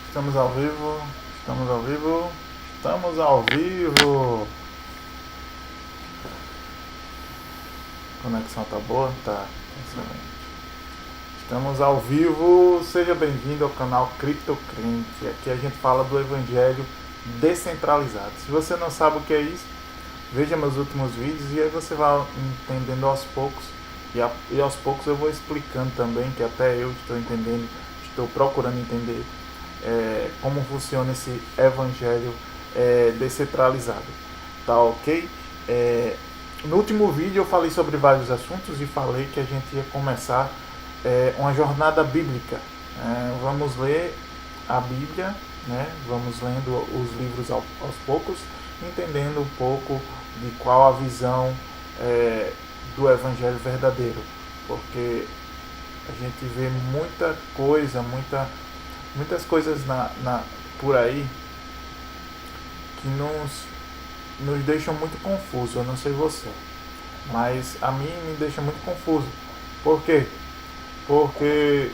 Estamos ao vivo, estamos ao vivo, estamos ao vivo. A conexão tá boa? Tá, excelente. Estamos ao vivo, seja bem-vindo ao canal Criptocrente. Aqui a gente fala do Evangelho descentralizado. Se você não sabe o que é isso, veja meus últimos vídeos e aí você vai entendendo aos poucos. E aos poucos eu vou explicando também, que até eu estou entendendo, estou procurando entender como funciona esse evangelho descentralizado. Tá ok? No último vídeo eu falei sobre vários assuntos e falei que a gente ia começar uma jornada bíblica. Vamos ler a Bíblia, né? Vamos lendo os livros aos poucos, entendendo um pouco de qual a visão do evangelho verdadeiro, porque a gente vê muita coisa, muitas coisas por aí que nos deixam muito confusos. Eu não sei você, mas a mim me deixa muito confuso. Por quê? Porque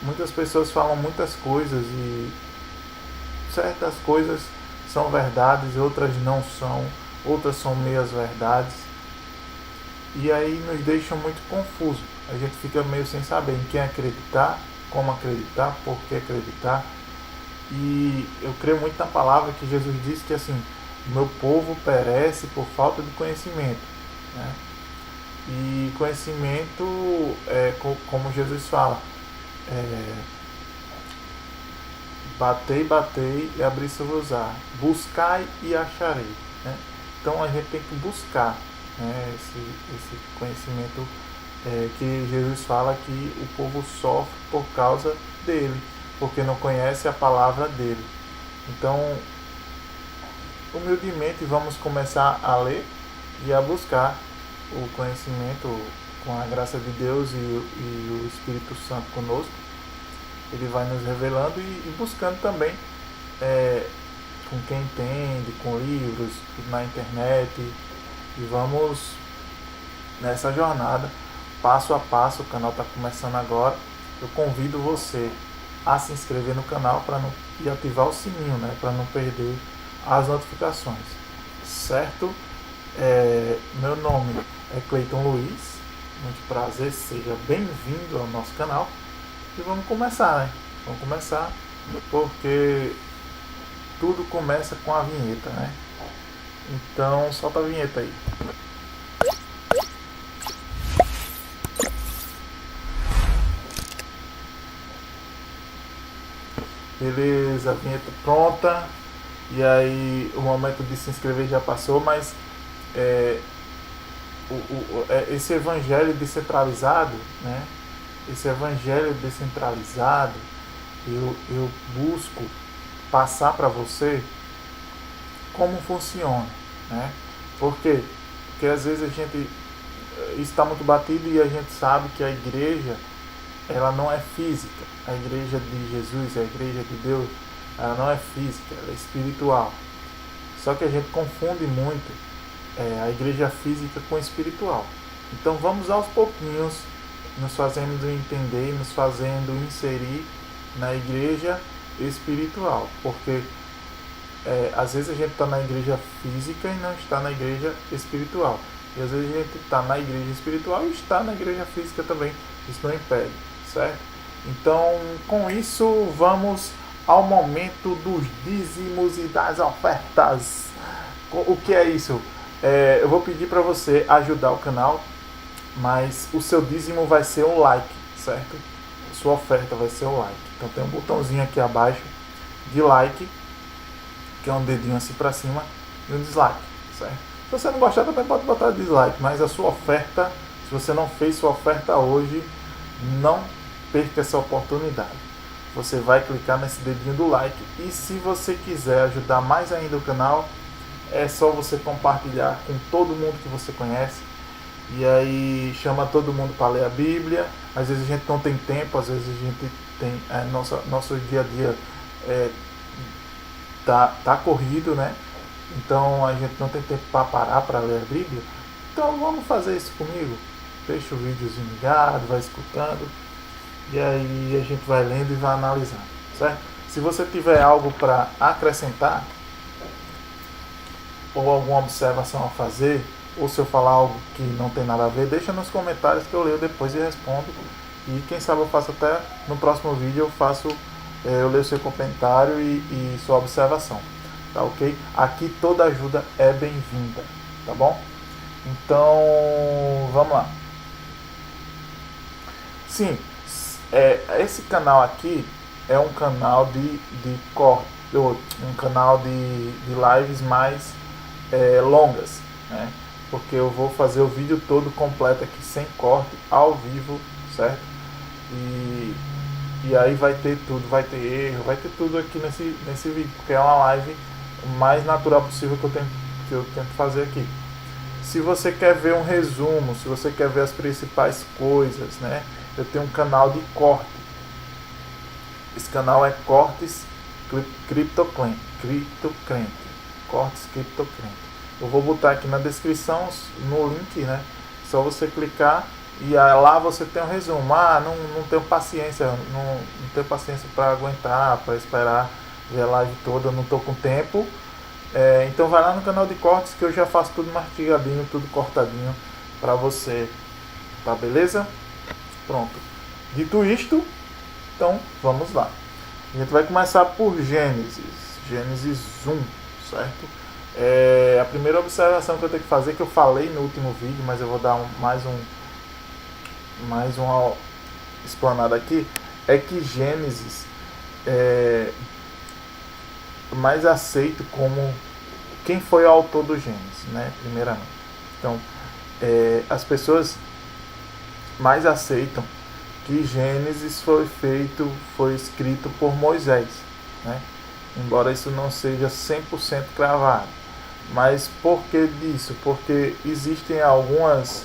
muitas pessoas falam muitas coisas e certas coisas são verdades, outras não são, outras são meias verdades. E aí nos deixa muito confuso. A gente fica meio sem saber em quem acreditar, como acreditar, por que acreditar. E eu creio muito na palavra que Jesus disse que assim, meu povo perece por falta de conhecimento, né? E conhecimento, como Jesus fala, batei e abri-se-vos-á, buscai e acharei, né? Então a gente tem que buscar, né, esse conhecimento que Jesus fala que o povo sofre por causa dele, porque não conhece a palavra dele. Então, humildemente vamos começar a ler e a buscar o conhecimento com a graça de Deus e o Espírito Santo conosco. Ele vai nos revelando e buscando também com quem entende, com livros, na internet. E vamos nessa jornada, passo a passo. O canal está começando agora. Eu convido você a se inscrever no canal e ativar o sininho, né, para não perder as notificações, certo? Meu nome é Cleiton Luiz, muito prazer, seja bem-vindo ao nosso canal. E vamos começar, né? Vamos começar, porque tudo começa com a vinheta, né? Então solta a vinheta aí. Beleza, a vinheta pronta. E aí o momento de se inscrever já passou, mas esse evangelho descentralizado, né? Esse evangelho descentralizado, eu busco passar para você como funciona, né? Por quê? Porque às vezes isso está muito batido e a gente sabe que a igreja, ela não é física. A igreja de Jesus, a igreja de Deus, ela não é física, ela é espiritual. Só que a gente confunde muito a igreja física com espiritual. Então vamos aos pouquinhos nos fazendo entender, nos fazendo inserir na igreja espiritual, porque às vezes a gente está na igreja física e não está na igreja espiritual, e às vezes a gente está na igreja espiritual e está na igreja física também. Isso não impede, certo? Então, com isso, vamos ao momento dos dízimos e das ofertas. O que é isso? Eu vou pedir para você ajudar o canal, mas o seu dízimo vai ser um like, certo? A sua oferta vai ser um like. Então tem um botãozinho aqui abaixo de like, que é um dedinho assim para cima, e um dislike, certo? Se você não gostar também pode botar dislike, mas a sua oferta, se você não fez sua oferta hoje, não perca essa oportunidade. Você vai clicar nesse dedinho do like, e se você quiser ajudar mais ainda o canal, é só você compartilhar com todo mundo que você conhece. E aí chama todo mundo para ler a Bíblia. Às vezes a gente não tem tempo, às vezes a gente tem nosso dia a dia tá corrido, né? Então a gente não tem tempo para parar para ler a Bíblia. Então vamos fazer isso comigo. Deixa o videozinho ligado, vai escutando, e aí a gente vai lendo e vai analisando, certo? Se você tiver algo para acrescentar, ou alguma observação a fazer, ou se eu falar algo que não tem nada a ver, deixa nos comentários que eu leio depois e respondo. E quem sabe eu faço até no próximo vídeo, eu leio seu comentário e sua observação. Tá ok? Aqui toda ajuda é bem-vinda, tá bom? Então, vamos lá. Sim, esse canal aqui é um canal um canal de lives mais longas, né? Porque eu vou fazer o vídeo todo completo aqui sem corte, ao vivo, certo? E aí vai ter tudo, vai ter erro, vai ter tudo aqui nesse vídeo, porque é uma live o mais natural possível que eu tento fazer aqui. Se você quer ver um resumo, se você quer ver as principais coisas, né? Eu tenho um canal de corte. Esse canal é Cortes Criptocrente. Cortes Criptocrente. Eu vou botar aqui na descrição, no link, né? Só você clicar e lá você tem um resumo. Não tenho paciência, não tenho paciência para aguentar, para esperar ver a live toda, não estou com tempo. Então vai lá no canal de cortes que eu já faço tudo mastigadinho, tudo cortadinho para você, tá beleza? Pronto. Dito isto, então vamos lá. A gente vai começar por Gênesis 1, certo? A primeira observação que eu tenho que fazer, que eu falei no último vídeo, mas eu vou dar mais uma explanada aqui, é que Gênesis é mais aceito como quem foi o autor do Gênesis, né? Primeiramente. Então, as pessoas mais aceitam que Gênesis foi escrito por Moisés, né? Embora isso não seja 100% cravado. Mas por que disso? Porque existem algumas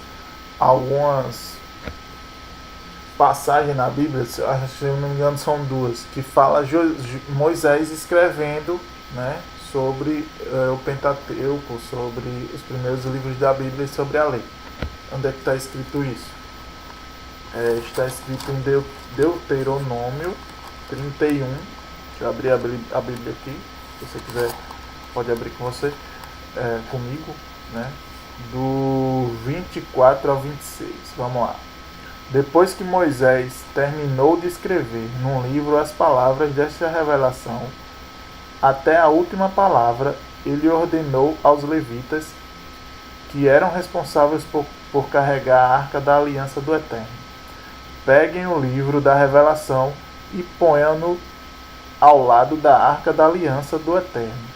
passagens na Bíblia, se eu não me engano são duas, que fala Moisés escrevendo, né, sobre o Pentateuco, sobre os primeiros livros da Bíblia e sobre a lei. Onde é que está escrito isso? Está escrito em Deuteronômio 31. Deixa eu abrir a Bíblia aqui. Se você quiser, pode abrir com você, comigo, né? Do 24 ao 26. Vamos lá. Depois que Moisés terminou de escrever num livro as palavras desta revelação, até a última palavra, ele ordenou aos levitas, que eram responsáveis por carregar a arca da aliança do Eterno: peguem o livro da revelação e ponham-no ao lado da arca da aliança do Eterno,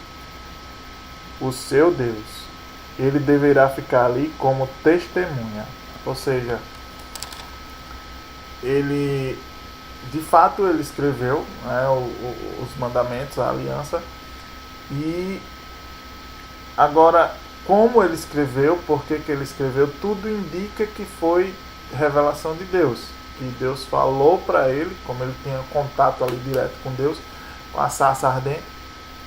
o seu Deus. Ele deverá ficar ali como testemunha. Ou seja, ele, de fato, ele escreveu, né, os mandamentos, a aliança. E agora, como ele escreveu, por que ele escreveu, tudo indica que foi revelação de Deus. Que Deus falou para ele, como ele tinha contato ali direto com Deus, com a sarça ardente,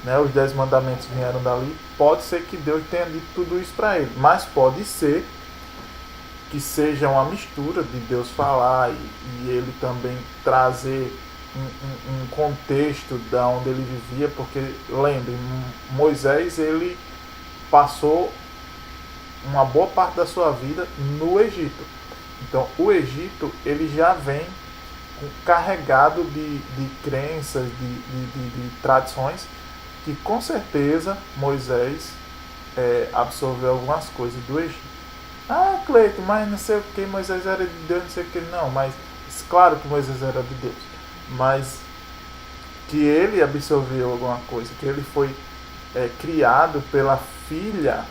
né, os 10 mandamentos vieram dali. Pode ser que Deus tenha dito tudo isso para ele, mas pode ser que seja uma mistura de Deus falar e ele também trazer um contexto da onde ele vivia, porque lembrem, Moisés, ele passou uma boa parte da sua vida no Egito. Então o Egito, ele já vem carregado de crenças, de tradições, que com certeza Moisés absorveu algumas coisas do Egito. Cleiton, mas não sei o que, Moisés era de Deus, não sei o que. Não, mas claro que Moisés era de Deus, mas que ele absorveu alguma coisa, que ele foi criado pela filha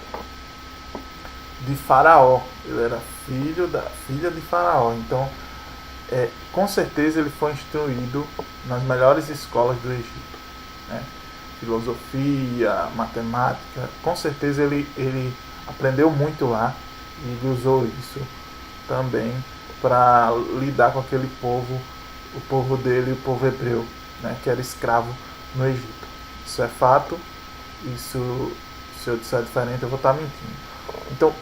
de Faraó. Ele era filha de Faraó. Então, com certeza ele foi instruído nas melhores escolas do Egito, né? Filosofia, matemática. Com certeza ele aprendeu muito lá e ele usou isso também para lidar com aquele povo, o povo dele, o povo hebreu, né, que era escravo no Egito. Isso é fato. Isso, se eu disser diferente, eu vou estar mentindo. Então,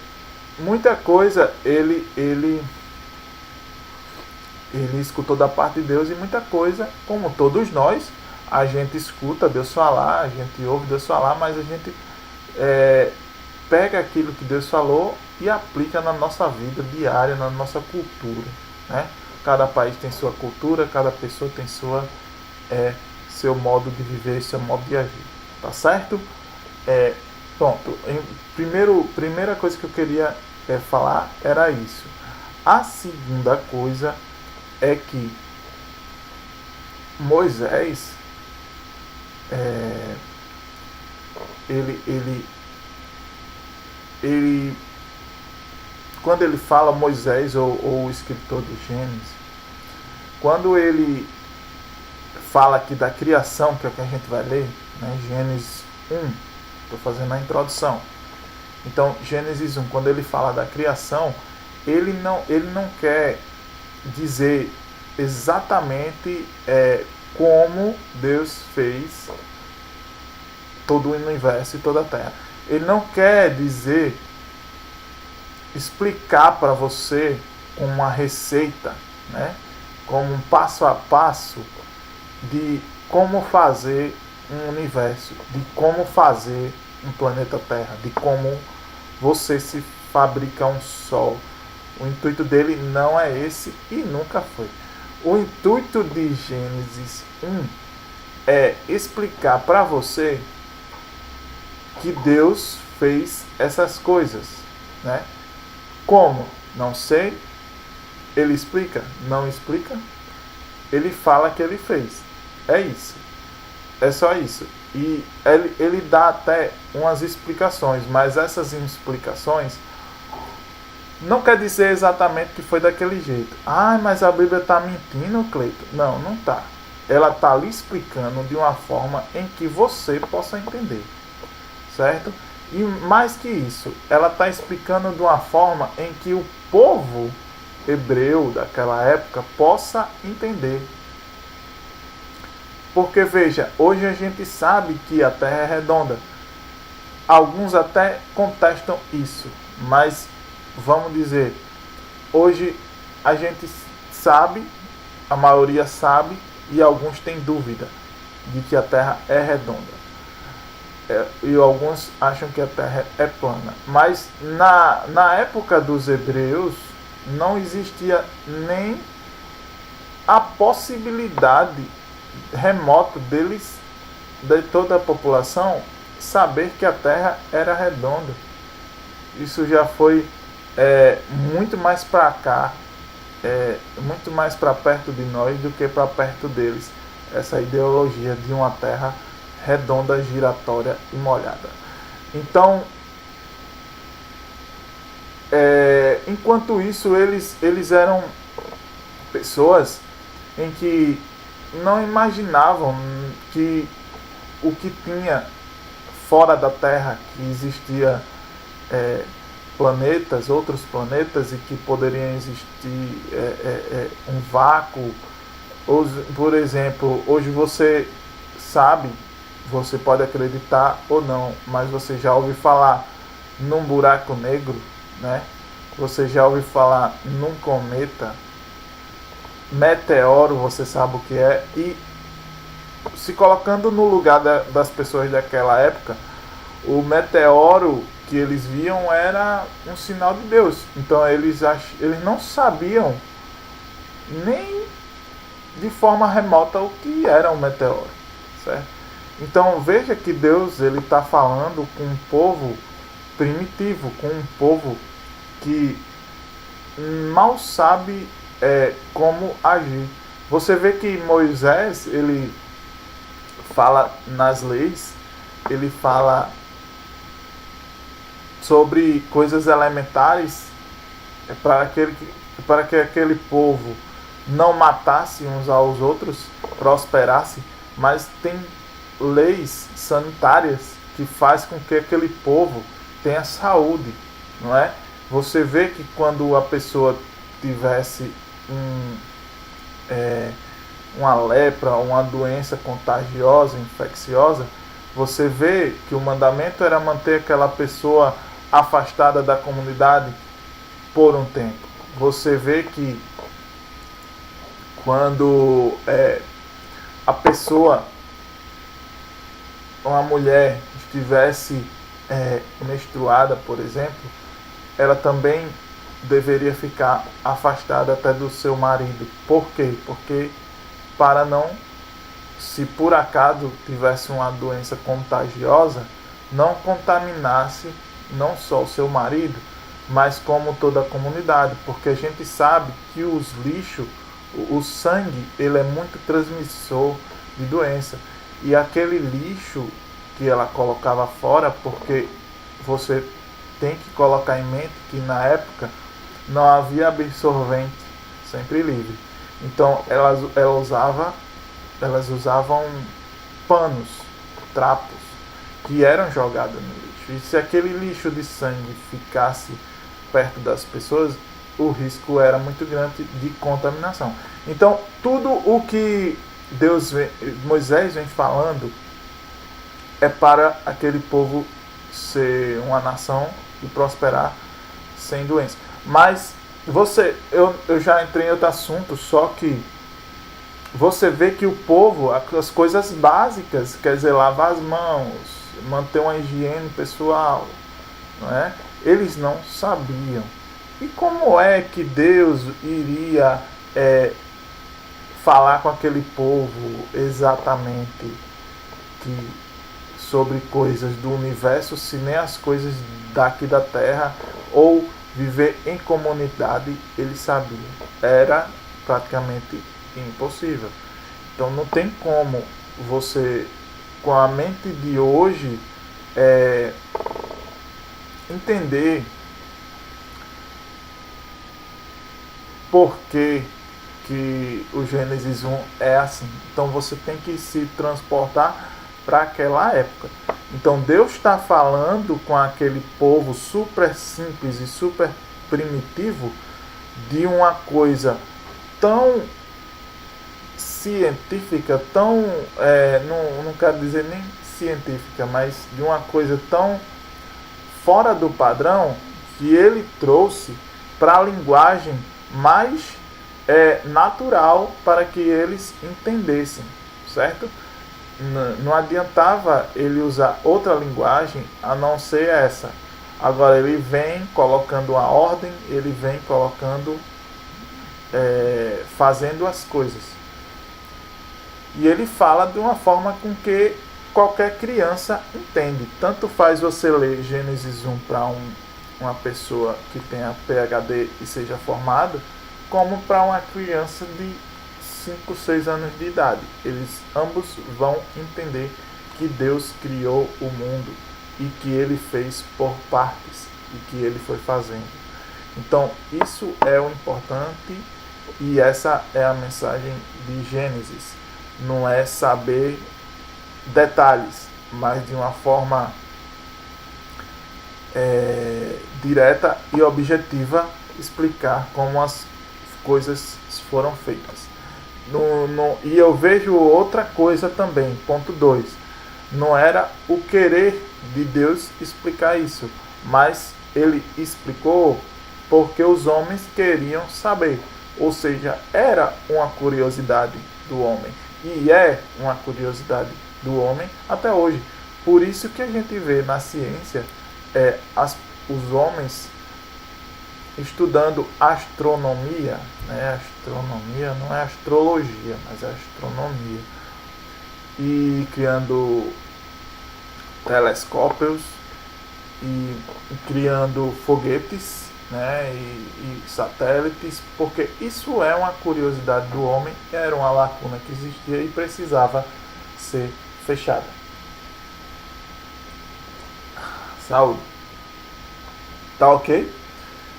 muita coisa ele escutou da parte de Deus, e muita coisa, como todos nós, a gente escuta Deus falar, a gente ouve Deus falar, mas a gente pega aquilo que Deus falou e aplica na nossa vida diária, na nossa cultura, né? Cada país tem sua cultura, cada pessoa tem seu modo de viver, seu modo de agir, tá certo? Pronto, primeira coisa que eu queria falar era isso. A segunda coisa é que Moisés, ele quando ele fala Moisés ou o escritor de Gênesis, quando ele fala aqui da criação, que é o que a gente vai ler, né, Gênesis 1, estou fazendo a introdução. Então, Gênesis 1, quando ele fala da criação, ele não quer dizer exatamente como Deus fez todo o universo e toda a Terra. Ele não quer explicar para você com uma receita, né, como um passo a passo de como fazer um universo, de como fazer um planeta Terra, de como você se fabrica um sol. O intuito dele não é esse e nunca foi. O intuito de Gênesis 1 é explicar para você que Deus fez essas coisas, né? Como? Não sei. Ele explica? Não explica. Ele fala que ele fez. É isso. É só isso. E ele dá até umas explicações, mas essas explicações não quer dizer exatamente que foi daquele jeito. Ah, mas a Bíblia está mentindo, Cleito. Não, não está. Ela está lhe explicando de uma forma em que você possa entender. Certo? E mais que isso, ela está explicando de uma forma em que o povo hebreu daquela época possa entender. Porque veja, hoje a gente sabe que a Terra é redonda. Alguns até contestam isso, mas vamos dizer, hoje a gente sabe, a maioria sabe, e alguns têm dúvida de que a Terra é redonda. E alguns acham que a Terra é plana. Mas na época dos hebreus não existia nem a possibilidade remota deles, de toda a população, saber que a Terra era redonda. Isso já foi muito mais para cá, muito mais para perto de nós do que para perto deles, essa ideologia de uma Terra redonda, giratória e molhada. Então, enquanto isso, eles eram pessoas em que não imaginavam que o que tinha fora da Terra, que existia planetas, outros planetas, e que poderiam existir um vácuo. Por exemplo, hoje você sabe, você pode acreditar ou não, mas você já ouviu falar num buraco negro, né? Você já ouviu falar num cometa, meteoro, você sabe o que é, e se colocando no lugar das pessoas daquela época, o meteoro que eles viam era um sinal de Deus. Então eles não sabiam nem de forma remota o que era um meteoro, certo? Então veja que Deus está falando com um povo primitivo, com um povo que mal sabe como agir. Você vê que Moisés, ele fala nas leis, ele fala sobre coisas elementares para que aquele povo não matasse uns aos outros, prosperasse, mas tem leis sanitárias que faz com que aquele povo tenha saúde, não é? Você vê que quando a pessoa tivesse uma lepra, uma doença contagiosa, infecciosa, você vê que o mandamento era manter aquela pessoa afastada da comunidade por um tempo. Você vê que quando a pessoa uma mulher estivesse menstruada, por exemplo, ela também deveria ficar afastada até do seu marido. Por quê? Porque para não, se por acaso tivesse uma doença contagiosa, não contaminasse não só o seu marido, mas como toda a comunidade, porque a gente sabe que os lixos, o sangue, ele é muito transmissor de doença. E aquele lixo que ela colocava fora, porque você tem que colocar em mente que na época não havia absorvente sempre livre. Então elas usavam panos, trapos, que eram jogados no lixo. E se aquele lixo de sangue ficasse perto das pessoas, o risco era muito grande de contaminação. Então, tudo o que Moisés vem falando é para aquele povo ser uma nação e prosperar sem doença. Mas eu já entrei em outro assunto, só que você vê que o povo, as coisas básicas, quer dizer, lavar as mãos, manter uma higiene pessoal, não é? Eles não sabiam. E como é que Deus iria falar com aquele povo exatamente sobre coisas do universo, se nem as coisas daqui da terra, ou viver em comunidade eles sabiam? Era praticamente impossível. Então não tem como você, com a mente de hoje, entender por que o Gênesis 1 é assim. Então você tem que se transportar para aquela época. Então Deus está falando com aquele povo super simples e super primitivo de uma coisa tão científica, tão, não quero dizer nem científica, mas de uma coisa tão fora do padrão, que ele trouxe para a linguagem mais natural para que eles entendessem, certo? Não adiantava ele usar outra linguagem a não ser essa. Agora ele vem colocando a ordem, ele vem colocando, fazendo as coisas. E ele fala de uma forma com que qualquer criança entende. Tanto faz você ler Gênesis 1 para uma pessoa que tenha PhD e seja formada, como para uma criança de 5, 6 anos de idade. Eles ambos vão entender que Deus criou o mundo e que ele fez por partes e que ele foi fazendo. Então, isso é o importante e essa é a mensagem de Gênesis. Não é saber detalhes, mas de uma forma direta e objetiva explicar como as coisas foram feitas. E eu vejo outra coisa também, ponto 2. Não era o querer de Deus explicar isso, mas ele explicou porque os homens queriam saber. Ou seja, era uma curiosidade do homem. E é uma curiosidade do homem até hoje. Por isso que a gente vê na ciência os homens estudando astronomia, né? Astronomia não é astrologia, mas é astronomia, e criando telescópios e criando foguetes, né? E satélites, porque isso é uma curiosidade do homem, era uma lacuna que existia e precisava ser fechada. Saúde. Tá ok?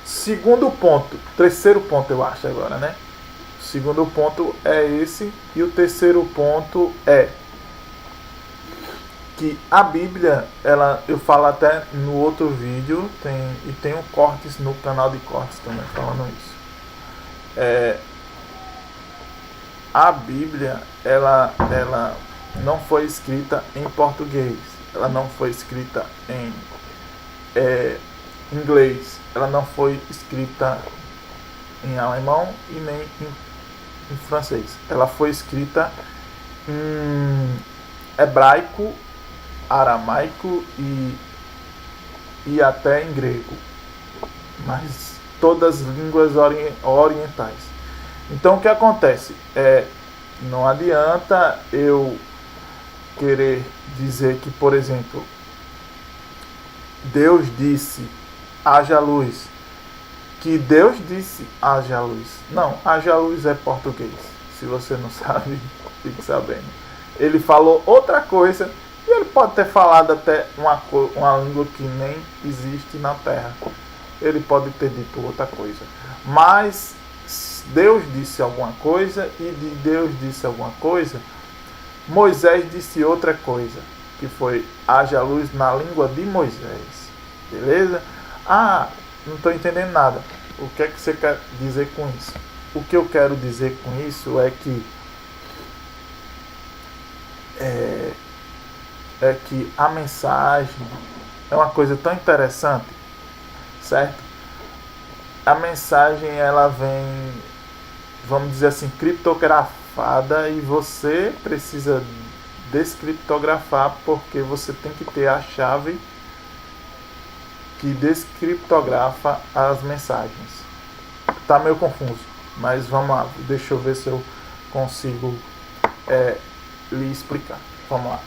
Segundo ponto, terceiro ponto eu acho agora, né? O segundo ponto é esse, e o terceiro ponto é que a Bíblia, eu falo até no outro vídeo, tem um cortes no canal de cortes também falando isso. A Bíblia, ela não foi escrita em português, ela não foi escrita em inglês, ela não foi escrita em alemão e nem em francês. Ela foi escrita em hebraico aramaico e até em grego, mas todas as línguas orientais. Então o que acontece? Não adianta eu querer dizer que, por exemplo, Deus disse haja luz, que Deus disse haja luz. Não, haja luz é português. Se você não sabe, fique sabendo. Ele falou outra coisa e ele pode ter falado até uma língua que nem existe na Terra. Ele pode ter dito outra coisa. Mas Deus disse alguma coisa e de Deus disse alguma coisa, Moisés disse outra coisa, que foi haja luz na língua de Moisés. Beleza? Não estou entendendo nada. O que é que você quer dizer com isso? O que eu quero dizer com isso é que a mensagem é uma coisa tão interessante, certo? A mensagem ela vem, vamos dizer assim, criptografada e você precisa descriptografar porque você tem que ter a chave que descriptografa as mensagens. Tá meio confuso, mas vamos lá, deixa eu ver se eu consigo lhe explicar. Vamos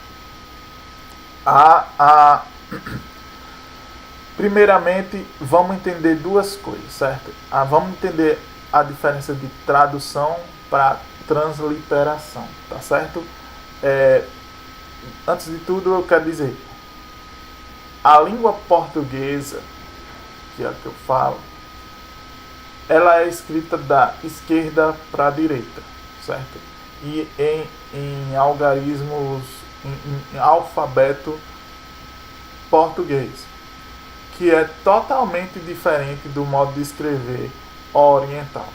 lá. Primeiramente, vamos entender duas coisas, certo? Vamos entender a diferença de tradução para transliteração, tá certo? Antes de tudo, eu quero dizer, a língua portuguesa, que é a que eu falo, ela é escrita da esquerda para a direita, certo? E em algarismos, em alfabeto português, que é totalmente diferente do modo de escrever oriental.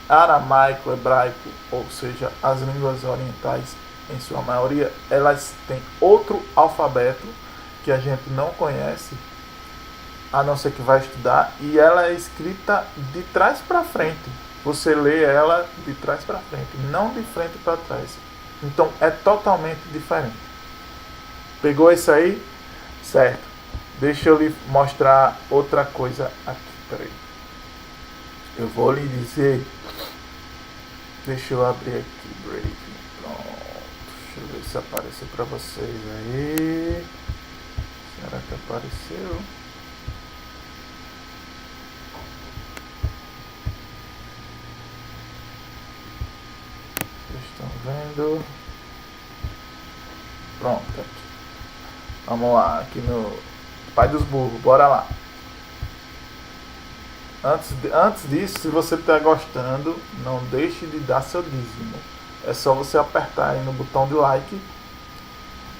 Aramaico, hebraico, ou seja, as línguas orientais, em sua maioria, elas têm outro alfabeto que a gente não conhece, a não ser que vai estudar, e ela é escrita de trás para frente. Você lê ela de trás para frente, não de frente para trás. Então é totalmente diferente. Pegou isso aí? Certo. Deixa eu lhe mostrar outra coisa aqui. Peraí. Eu vou lhe dizer. Deixa eu abrir aqui, Brave. Pronto. Deixa eu ver se apareceu para vocês aí. Será que apareceu? Vocês estão vendo? Pronto. Aqui. Vamos lá. Aqui no Pai dos Burros. Bora lá. Antes disso, se você está gostando, não deixe de dar seu dízimo. É só você apertar aí no botão de like,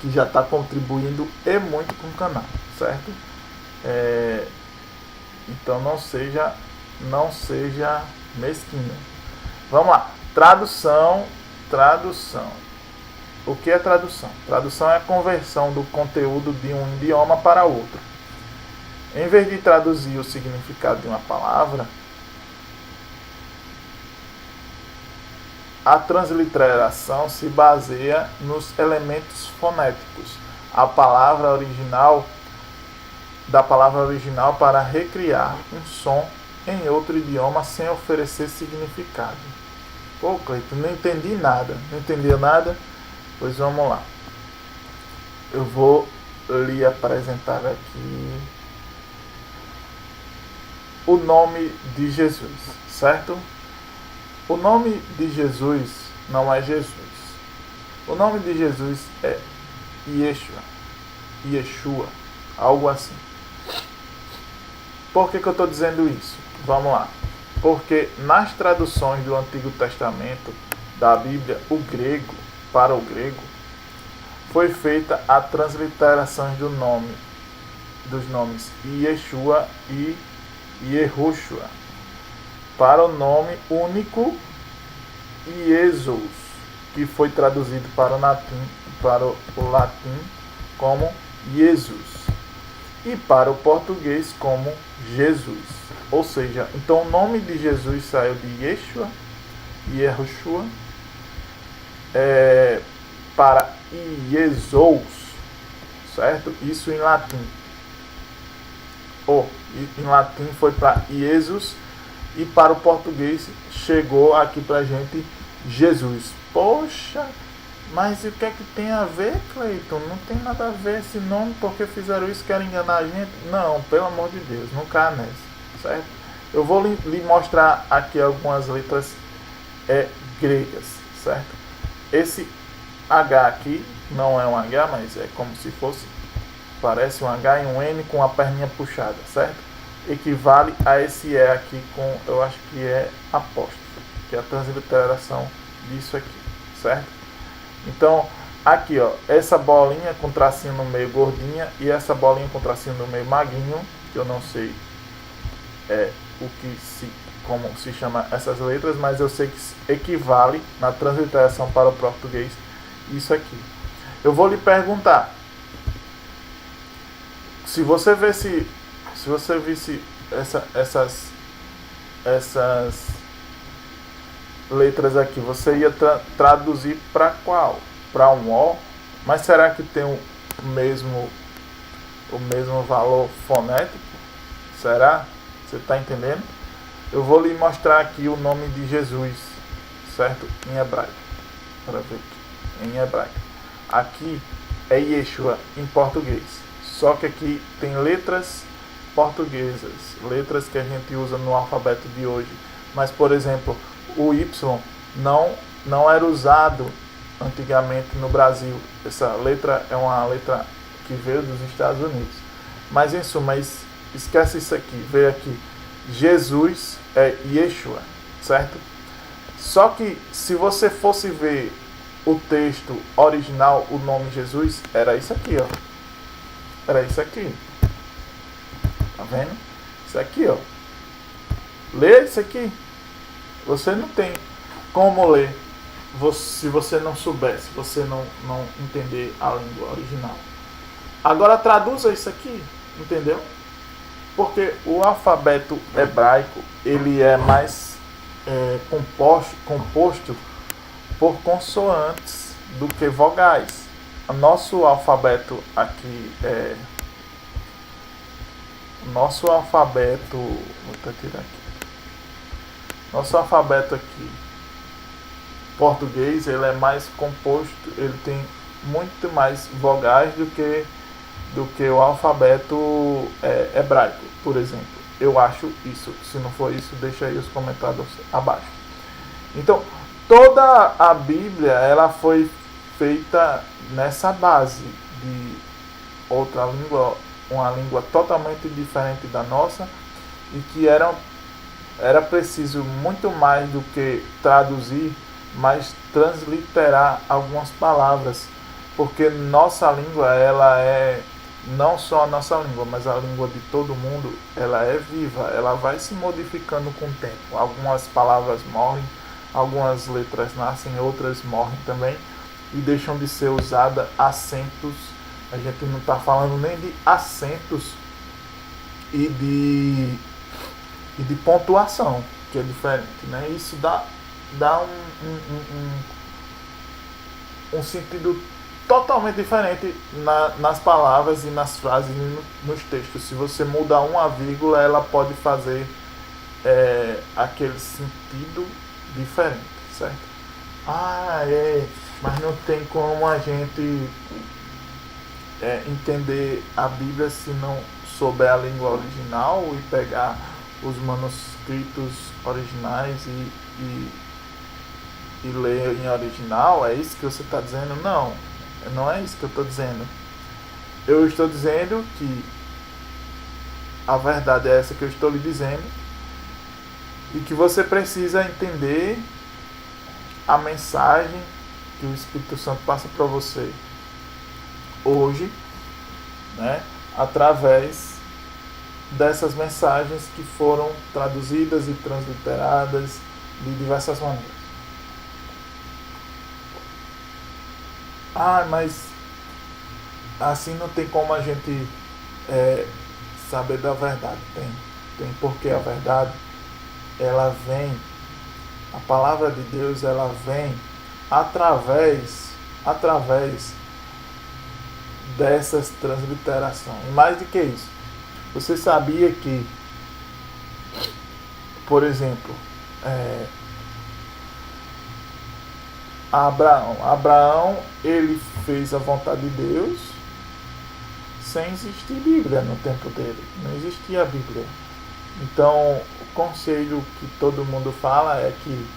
que já está contribuindo e muito com o canal, certo? Então não seja mesquinho. Vamos lá. Tradução. O que é tradução? Tradução é a conversão do conteúdo de um idioma para outro. Em vez de traduzir o significado de uma palavra, a transliteração se baseia nos elementos fonéticos da palavra original para recriar um som em outro idioma sem oferecer significado. Pô, Cleiton, não entendi nada. Não entendeu nada? Pois vamos lá. Eu vou lhe apresentar aqui o nome de Jesus, certo? O nome de Jesus não é Jesus. O nome de Jesus é Yeshua, algo assim. Por que eu estou dizendo isso? Vamos lá. Porque nas traduções do Antigo Testamento da Bíblia, o grego para o grego, foi feita a transliteração dos nomes Yeshua e Yehoshua para o nome único Jesus, que foi traduzido para o latim como Jesus e para o português como Jesus. Ou seja, então o nome de Jesus saiu de Yeshua e Yehoshua para Jesus, certo? Isso em latim. Em latim foi para Jesus e para o português chegou aqui pra gente Jesus. Poxa, mas o que é que tem a ver, Cleiton? Não tem nada a ver esse nome, porque fizeram isso, querem enganar a gente? Não, pelo amor de Deus, não cai nessa, certo? Eu vou lhe mostrar aqui algumas letras gregas, certo? Esse H aqui não é um H, mas é como se fosse, parece um H e um N com a perninha puxada, certo? Equivale a esse E aqui com, eu acho que é apóstrofo, que é a transliteração disso aqui, certo? Então, aqui ó, essa bolinha com tracinho no meio gordinha e essa bolinha com tracinho no meio magrinho, que eu não sei como se chama essas letras, mas eu sei que equivale na transliteração para o português isso aqui. Eu vou lhe perguntar, se você visse essas letras aqui, você ia traduzir para qual? Para um O? Mas será que tem o mesmo valor fonético? Será? Você está entendendo? Eu vou lhe mostrar aqui o nome de Jesus, certo? Em hebraico. Para ver aqui. Em hebraico. Aqui é Yeshua em português. Só que aqui tem letras portuguesas, letras que a gente usa no alfabeto de hoje. Mas, por exemplo, o Y não era usado antigamente no Brasil. Essa letra é uma letra que veio dos Estados Unidos. Mas, em suma, esquece isso aqui. Veio aqui. Jesus é Yeshua, certo? Só que, se você fosse ver o texto original, o nome Jesus, era isso aqui, ó. Era isso aqui. Tá vendo? Isso aqui, ó. Lê isso aqui. Você não tem como ler se você não souber, se você não entender a língua original. Agora traduza isso aqui, entendeu? Porque o alfabeto hebraico, ele é mais composto por consoantes do que vogais. O nosso alfabeto aqui nosso alfabeto português, ele é mais composto, ele tem muito mais vogais do que o alfabeto hebraico, por exemplo. Eu acho isso. Se não for isso, deixa aí os comentários abaixo. Então, toda a Bíblia, ela foi feita nessa base de outra língua, uma língua totalmente diferente da nossa, e que era preciso muito mais do que traduzir, mas transliterar algumas palavras, porque nossa língua, ela é não só a nossa língua, mas a língua de todo mundo, ela é viva, ela vai se modificando com o tempo. Algumas palavras morrem, algumas letras nascem, outras morrem também e deixam de ser usadas. Acentos, a gente não está falando nem de acentos e de pontuação, que é diferente, né? Isso dá um sentido totalmente diferente nas palavras e nas frases e nos textos. Se você mudar uma vírgula, ela pode fazer aquele sentido diferente, certo? Mas não tem como a gente entender a Bíblia se não souber a língua original e pegar os manuscritos originais e ler em original. É isso que você está dizendo? Não é isso que eu estou dizendo. Eu estou dizendo que a verdade é essa que eu estou lhe dizendo, e que você precisa entender a mensagem que o Espírito Santo passa para você hoje, né, através dessas mensagens que foram traduzidas e transliteradas de diversas maneiras. Mas assim não tem como a gente saber da verdade. Tem, porque a verdade, ela vem, a palavra de Deus, ela vem através dessas transliterações. E mais do que isso, você sabia que, por exemplo, Abraão, ele fez a vontade de Deus sem existir Bíblia no tempo dele. Não existia a Bíblia. Então, o conselho que todo mundo fala é que,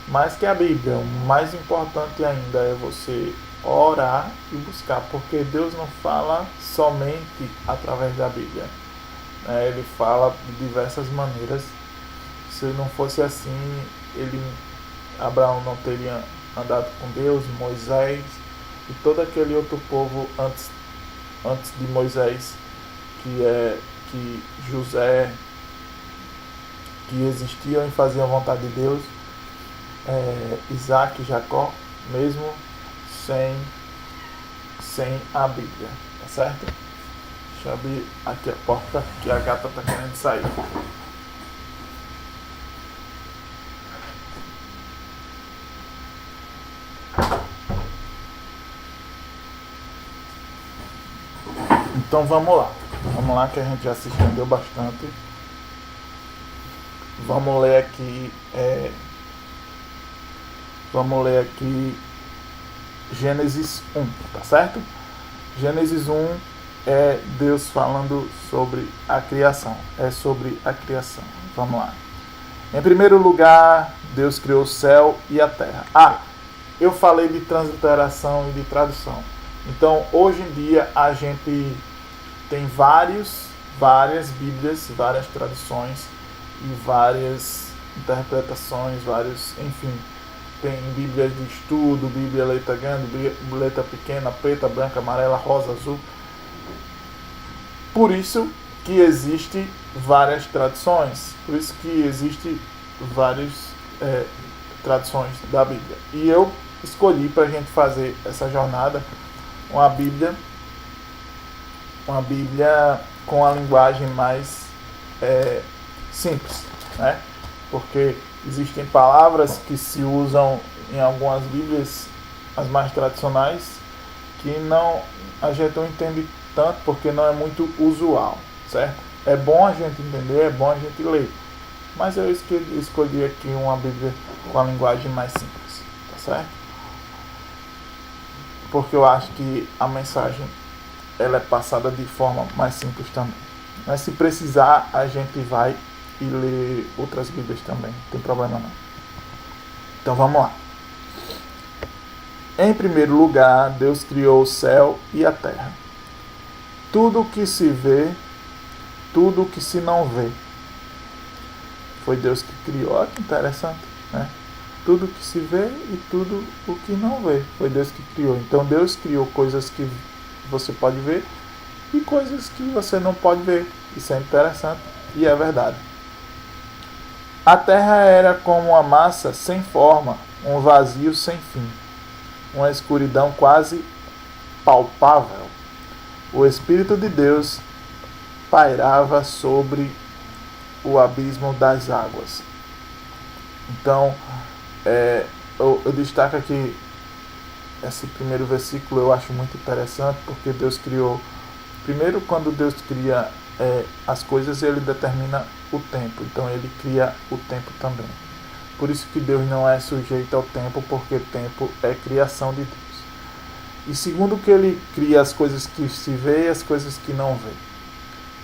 mais que a Bíblia, o mais importante ainda é você orar e buscar, porque Deus não fala somente através da Bíblia. Ele fala de diversas maneiras. Se não fosse assim, Abraão não teria andado com Deus, Moisés e todo aquele outro povo antes de Moisés, que José, que existiam e faziam a vontade de Deus, Isaac, Jacó, mesmo sem a Bíblia, tá certo? Deixa eu abrir aqui a porta que a gata tá querendo sair. Então vamos lá que a gente já se estendeu bastante. Vamos ler aqui Gênesis 1, tá certo? Gênesis 1 é Deus falando sobre a criação, é sobre a criação. Vamos lá. Em primeiro lugar, Deus criou o céu e a terra. Eu falei de transliteração e de tradução. Então, hoje em dia, a gente tem várias Bíblias, várias traduções e várias interpretações, enfim. Tem Bíblias de estudo, Bíblia letra grande, letra pequena, preta, branca, amarela, rosa, azul. Por isso que existe várias traduções, por isso que existe várias traduções da Bíblia. E eu escolhi para a gente fazer essa jornada uma Bíblia com a linguagem mais simples, né? Porque existem palavras que se usam em algumas Bíblias, as mais tradicionais, que a gente não entende tanto porque não é muito usual, certo? É bom a gente entender, é bom a gente ler, mas eu escolhi aqui uma Bíblia com a linguagem mais simples, tá certo? Porque eu acho que a mensagem ela é passada de forma mais simples também. Mas se precisar, a gente vai e lê outras Bíblias também, não tem problema não. Então vamos lá. Em primeiro lugar, Deus criou o céu e a terra. Tudo o que se vê, tudo o que se não vê. Foi Deus que criou. Olha que interessante, né? Tudo o que se vê e tudo o que não vê. Foi Deus que criou. Então Deus criou coisas que você pode ver e coisas que você não pode ver. Isso é interessante e é verdade. A terra era como uma massa sem forma, um vazio sem fim, uma escuridão quase palpável. O Espírito de Deus pairava sobre o abismo das águas. Então, eu destaco aqui esse primeiro versículo, eu acho muito interessante, porque Deus criou. Primeiro, quando Deus cria as coisas, ele determina o tempo. Então, ele cria o tempo também. Por isso que Deus não é sujeito ao tempo, porque tempo é criação de Deus. E segundo que ele cria as coisas que se vê e as coisas que não vê.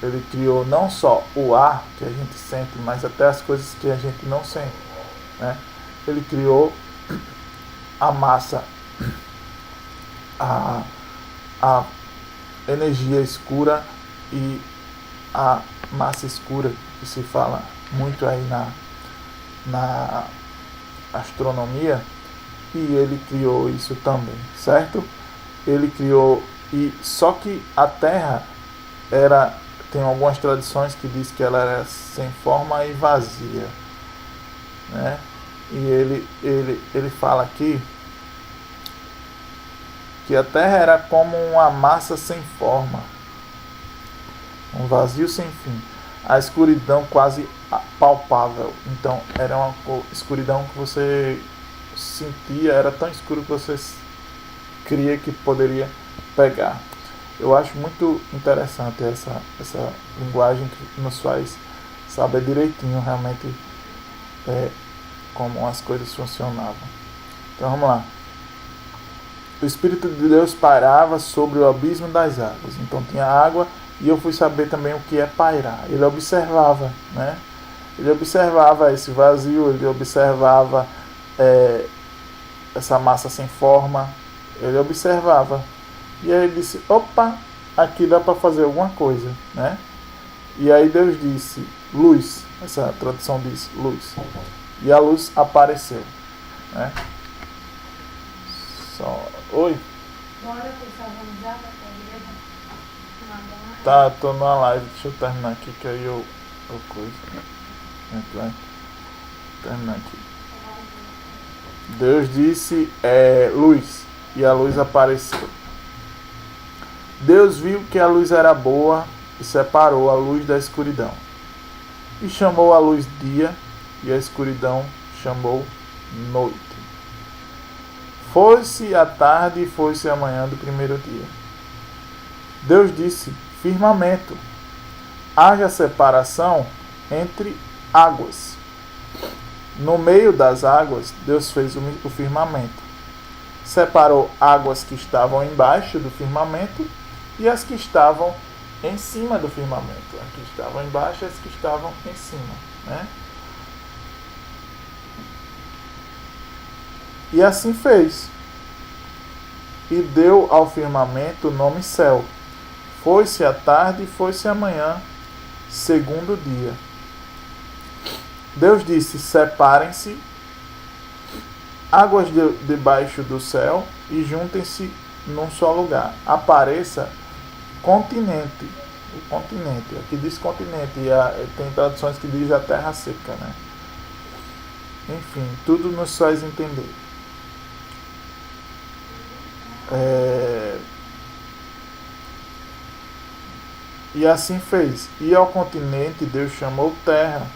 Ele criou não só o ar que a gente sente, mas até as coisas que a gente não sente, né? Ele criou a massa, a energia escura e a massa escura, que se fala muito aí na astronomia, e ele criou isso também, certo? Ele criou, e só que a Terra tem algumas tradições que diz que ela era sem forma e vazia, né? E ele fala aqui que a Terra era como uma massa sem forma, um vazio sem fim, a escuridão quase palpável. Então era uma escuridão que você sentia, era tão escuro que você cria que poderia pegar. Eu acho muito interessante essa linguagem que nos faz saber direitinho realmente como as coisas funcionavam. Então vamos lá. O Espírito de Deus pairava sobre o abismo das águas. Então tinha água e eu fui saber também o que é pairar. Ele observava, né? Ele observava esse vazio, ele observava essa massa sem forma, ele observava. E aí ele disse, opa, aqui dá para fazer alguma coisa, né? E aí Deus disse, luz, essa tradução diz luz. E a luz apareceu, né? Oi? Bora pensar organizada com a igreja? Tá, tô numa live, deixa eu terminar aqui que aí eu coisa. A gente vai terminar aqui. Deus disse luz, e a luz apareceu. Deus viu que a luz era boa e separou a luz da escuridão. E chamou a luz dia, e a escuridão chamou noite. Foi-se a tarde e foi-se a manhã do primeiro dia. Deus disse, firmamento, haja separação entre águas. No meio das águas, Deus fez o firmamento. Separou águas que estavam embaixo do firmamento e as que estavam em cima do firmamento. As que estavam embaixo e as que estavam em cima, né? E assim fez. E deu ao firmamento o nome céu. Foi-se a tarde e foi-se a manhã, segundo dia. Deus disse, separem-se águas debaixo do céu e juntem-se num só lugar. Apareça continente. O continente. Aqui diz continente. E tem traduções que diz a terra seca, né? Enfim, tudo nos faz entender. E assim fez. E ao continente Deus chamou terra.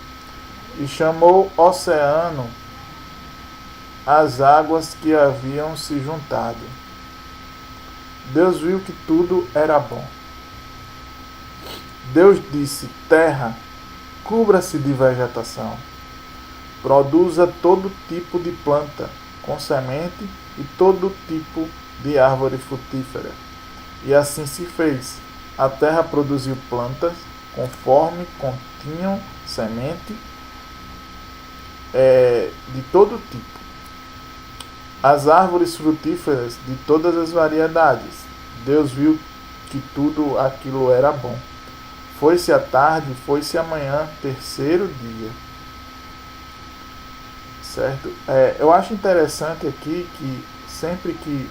E chamou oceano as águas que haviam se juntado. Deus viu que tudo era bom. Deus disse, terra, cubra-se de vegetação. Produza todo tipo de planta com semente e todo tipo de árvore frutífera. E assim se fez. A terra produziu plantas conforme continham semente de todo tipo. As árvores frutíferas de todas as variedades. Deus viu que tudo aquilo era bom. Foi-se a tarde, foi-se a manhã, terceiro dia. Certo? Eu acho interessante aqui que sempre que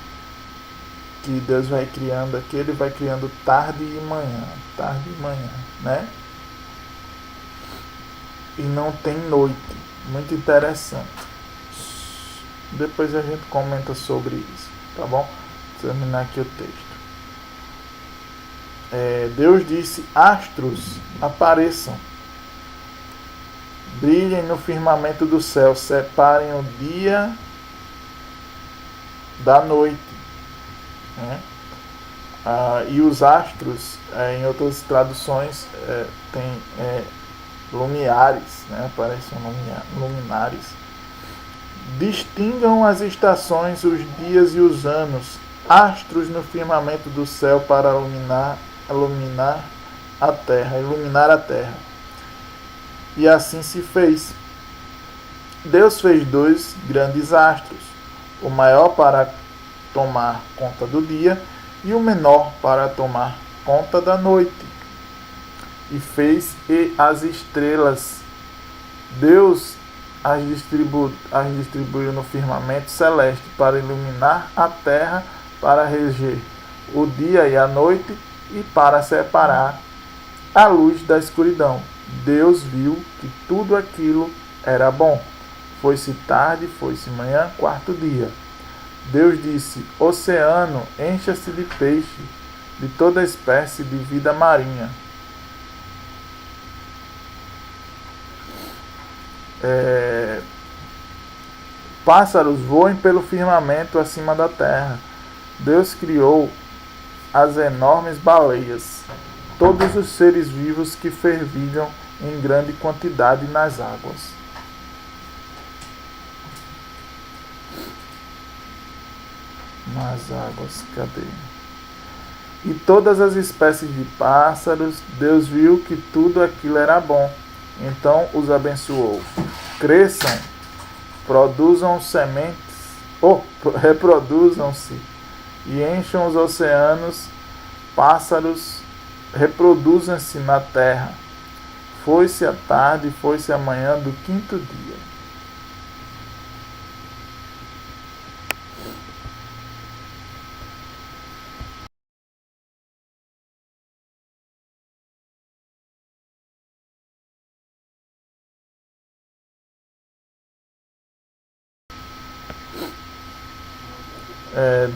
Deus vai criando aqui, ele vai criando tarde e manhã, né? E não tem noite. Muito interessante. Depois a gente comenta sobre isso, tá bom? Vou terminar aqui o texto. Deus disse, astros apareçam, brilhem no firmamento do céu, separem o dia da noite, né? E os astros, em outras traduções, tem luminares, né? Aparecem luminares. Distingam as estações, os dias e os anos, astros no firmamento do céu para iluminar a terra. E assim se fez. Deus fez 2 grandes astros, o maior para tomar conta do dia e o menor para tomar conta da noite. E fez as estrelas. Deus as distribuiu no firmamento celeste para iluminar a terra, para reger o dia e a noite e para separar a luz da escuridão. Deus viu que tudo aquilo era bom. Foi-se tarde, foi-se manhã, quarto dia. Deus disse, oceano, encha-se de peixe, de toda espécie de vida marinha. Pássaros voem pelo firmamento acima da terra. Deus criou as enormes baleias, todos os seres vivos que fervilham em grande quantidade nas águas. Nas águas, cadê? E todas as espécies de pássaros, Deus viu que tudo aquilo era bom. Então os abençoou. Cresçam, produzam sementes, reproduzam-se e encham os oceanos, pássaros, reproduzam-se na terra. Foi-se a tarde, foi-se a manhã do quinto dia.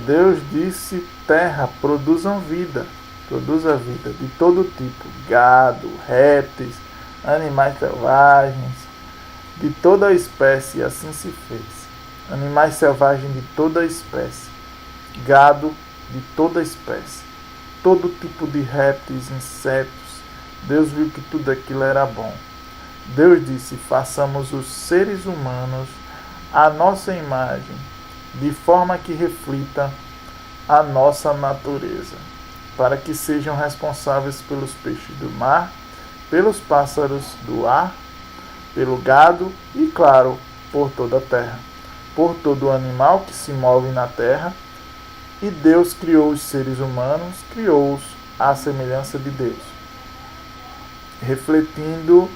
Deus disse: terra, produza vida, de todo tipo, gado, répteis, animais selvagens, de toda a espécie, e assim se fez. Animais selvagens de toda a espécie, gado de toda a espécie, todo tipo de répteis, insetos. Deus viu que tudo aquilo era bom. Deus disse: façamos os seres humanos à nossa imagem, de forma que reflita a nossa natureza, para que sejam responsáveis pelos peixes do mar, pelos pássaros do ar, pelo gado e, claro, por toda a terra, por todo animal que se move na terra. E Deus criou os seres humanos, criou-os à semelhança de Deus, refletindo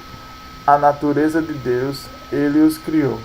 a natureza de Deus, ele os criou.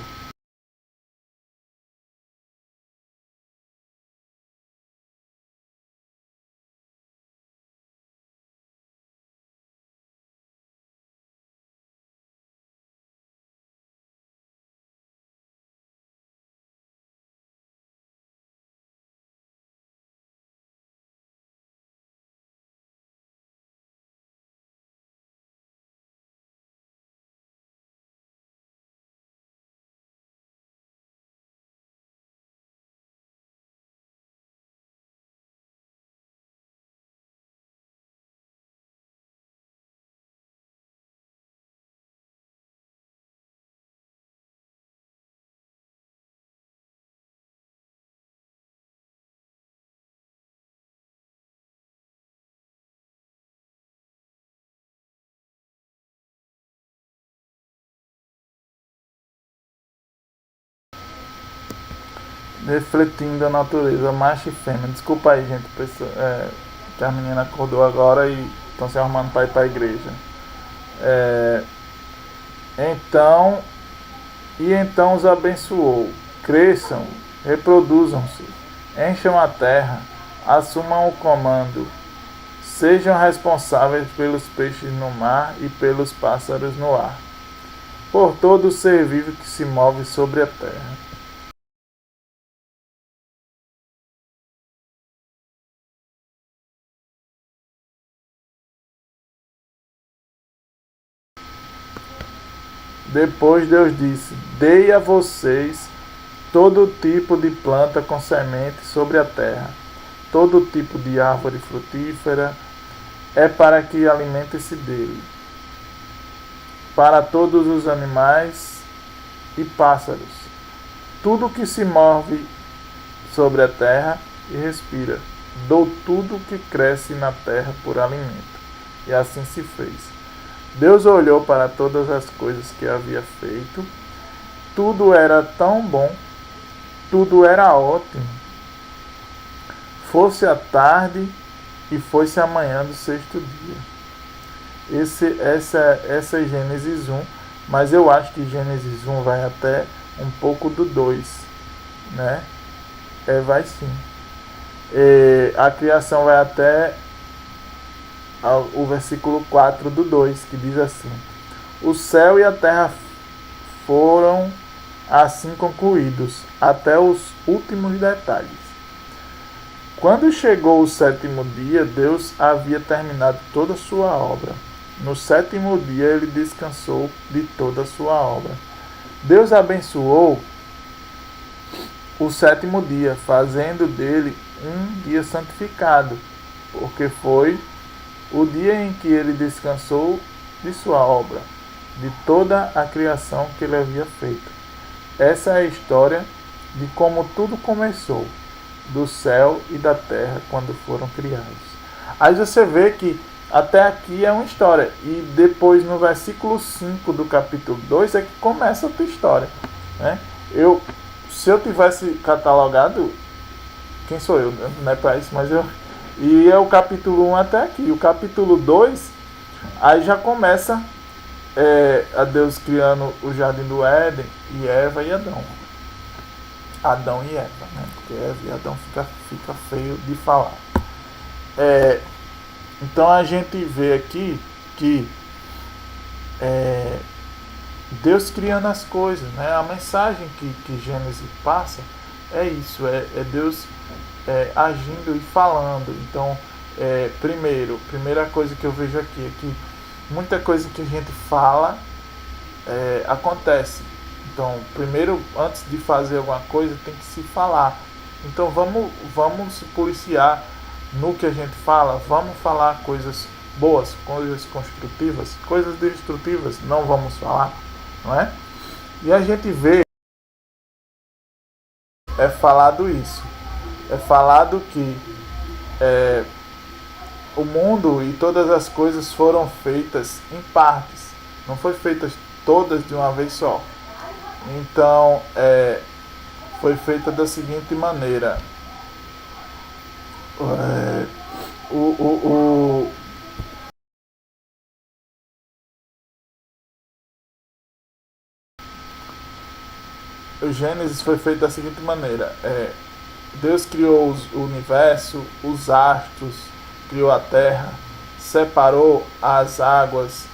Refletindo a natureza, macho e fêmea. Desculpa aí, gente, que a menina acordou agora e estão se arrumando para ir para a igreja. Então os abençoou. Cresçam, reproduzam-se, encham a terra, assumam o comando, sejam responsáveis pelos peixes no mar e pelos pássaros no ar, por todo ser vivo que se move sobre a terra. Depois Deus disse: dei a vocês todo tipo de planta com semente sobre a terra, todo tipo de árvore frutífera, é para que alimente-se dele. Para todos os animais e pássaros, tudo que se move sobre a terra e respira, dou tudo que cresce na terra por alimento. E assim se fez. Deus olhou para todas as coisas que havia feito, tudo era tão bom, tudo era ótimo. Fosse a tarde e foi-se a manhã do sexto dia. Essa é Gênesis 1, mas eu acho que Gênesis 1 vai até um pouco do 2, né? Vai sim. A criação vai até o versículo 4 do 2, que diz assim: o céu e a terra foram assim concluídos, até os últimos detalhes. Quando chegou o sétimo dia, Deus havia terminado toda a sua obra. No sétimo dia, ele descansou de toda a sua obra. Deus abençoou o sétimo dia, fazendo dele um dia santificado, porque foi o dia em que ele descansou de sua obra, de toda a criação que ele havia feito. Essa é a história de como tudo começou, do céu e da terra, quando foram criados. Aí você vê que até aqui é uma história, e depois no versículo 5 do capítulo 2 é que começa outra história, né? Se eu tivesse catalogado, quem sou eu, não é para isso, mas eu... E é o capítulo 1 até aqui. O capítulo 2, aí já começa a Deus criando o jardim do Éden, e Eva e Adão. Adão e Eva, né? Porque Eva e Adão fica feio de falar. Então a gente vê aqui que Deus criando as coisas, né? A mensagem que Gênesis passa é isso, é Deus agindo e falando. Então, primeira coisa que eu vejo aqui é que muita coisa que a gente fala acontece. Então, primeiro, antes de fazer alguma coisa, tem que se falar. Então, vamos se policiar no que a gente fala. Vamos falar coisas boas, coisas construtivas, coisas destrutivas não vamos falar, não é? E a gente vê falado isso. É falado que o mundo e todas as coisas foram feitas em partes. Não foi feitas todas de uma vez só. Então, foi feita da seguinte maneira. O Gênesis foi feito da seguinte maneira. Deus criou o universo, os astros, criou a terra, separou as águas,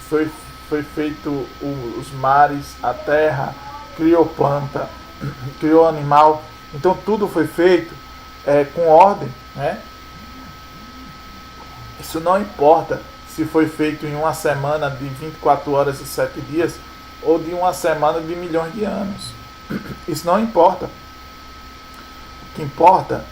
foi feito os mares, a terra, criou planta, criou animal. Então tudo foi feito com ordem, né? Isso não importa se foi feito em uma semana de 24 horas e 7 dias ou de uma semana de milhões de anos. Isso não importa. O que importa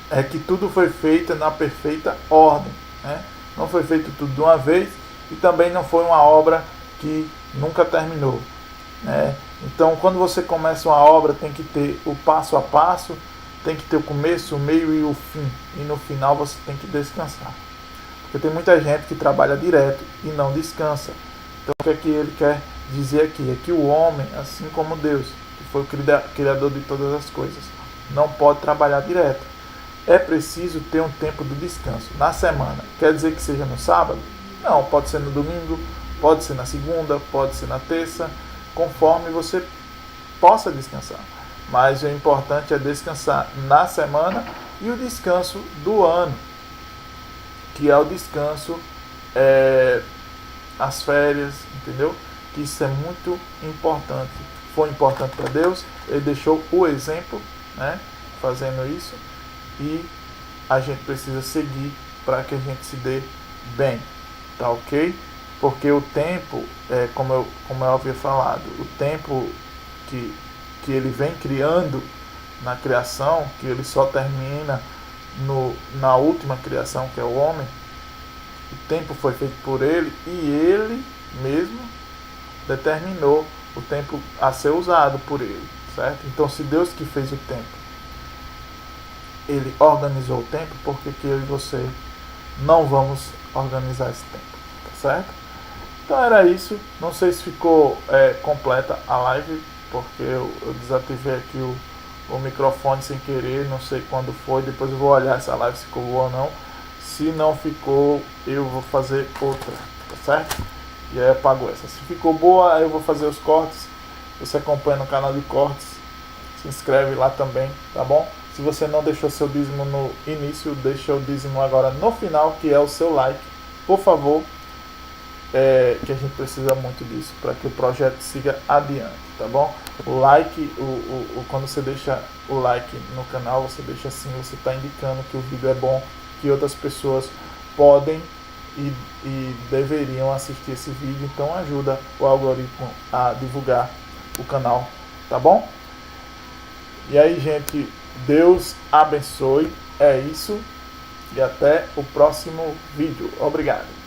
é que tudo foi feito na perfeita ordem, né? Não foi feito tudo de uma vez e também não foi uma obra que nunca terminou, né? Então, quando você começa uma obra, tem que ter o passo a passo, tem que ter o começo, o meio e o fim. E no final você tem que descansar. Porque tem muita gente que trabalha direto e não descansa. Então, o que é que ele quer dizer aqui? É que o homem, assim como Deus, que foi o criador de todas as coisas, não pode trabalhar direto. É preciso ter um tempo do descanso na semana. Quer dizer que seja no sábado? Não, pode ser no domingo, pode ser na segunda, pode ser na terça, conforme você possa descansar. Mas o importante é descansar na semana e o descanso do ano, que é o descanso, as férias, entendeu? Que isso é muito importante. Foi importante para Deus, ele deixou o exemplo, né, fazendo isso, e a gente precisa seguir para que a gente se dê bem, tá ok? Porque o tempo, como eu havia falado, o tempo que ele vem criando na criação, que ele só termina na última criação, que é o homem, o tempo foi feito por ele e ele mesmo determinou o tempo a ser usado por ele, certo? Então, se Deus que fez o tempo, ele organizou o tempo, por que eu e você não vamos organizar esse tempo, tá certo? Então era isso, não sei se ficou completa a live, porque eu desativei aqui o microfone sem querer, não sei quando foi, depois eu vou olhar se a live ficou boa ou não. Se não ficou, eu vou fazer outra, tá certo? E aí eu apago essa. Se ficou boa, aí eu vou fazer os cortes. Você acompanha no canal de cortes, se inscreve lá também, tá bom? Se você não deixou seu dízimo no início, deixa o dízimo agora no final, que é o seu like, por favor, que a gente precisa muito disso para que o projeto siga adiante, tá bom? O like, quando você deixa o like no canal, você deixa assim, você está indicando que o vídeo é bom, que outras pessoas podem e deveriam assistir esse vídeo, então ajuda o algoritmo a divulgar o canal, tá bom? E aí, gente, Deus abençoe, É isso e até o próximo vídeo. Obrigado.